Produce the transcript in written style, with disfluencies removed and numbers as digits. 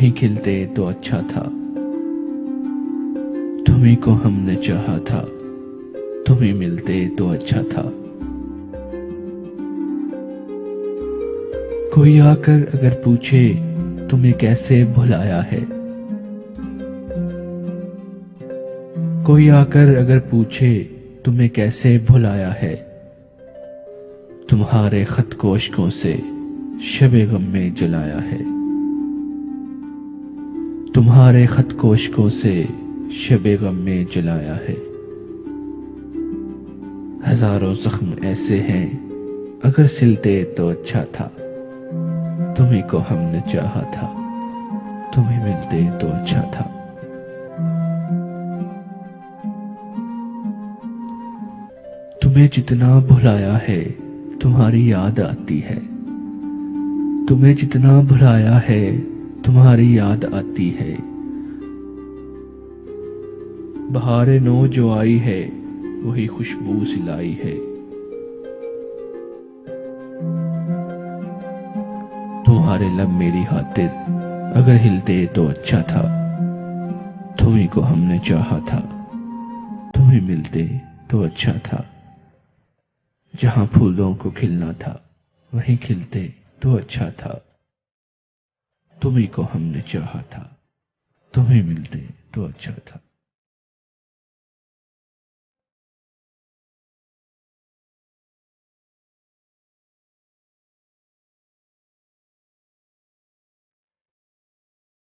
वहीं खिलते तो अच्छा था। तुम्ही को हमने चाहा था, तुम ही मिलते तो अच्छा था। कोई आकर अगर पूछे तुम्हें कैसे भुलाया है, कोई आकर अगर पूछे तुम्हें कैसे भुलाया है, तुम्हारे खत को अश्कों से शबे गम में जलाया है। तुम्हारे खत को अश्कों से शबे गम में जलाया है। हजारों जख्म ऐसे हैं अगर सिलते तो अच्छा था। तुम्ही को हमने चाहा था, तुम्ही मिलते तो अच्छा था। तुम्हें जितना भुलाया है तुम्हारी याद आती है। तुम्हें जितना भुलाया है तुम्हारी याद आती है। बहारे नो जो आई है वही खुशबू सिलाई है। तुम्हारे लब मेरी खातिर अगर हिलते तो अच्छा था। तुम्ही को हमने चाहा था, तुम्ही मिलते तो अच्छा था। जहां फूलों को खिलना था वहीं खिलते तो अच्छा था। तुम्ही को हमने चाहा था, तुम्ही मिलते तो अच्छा था।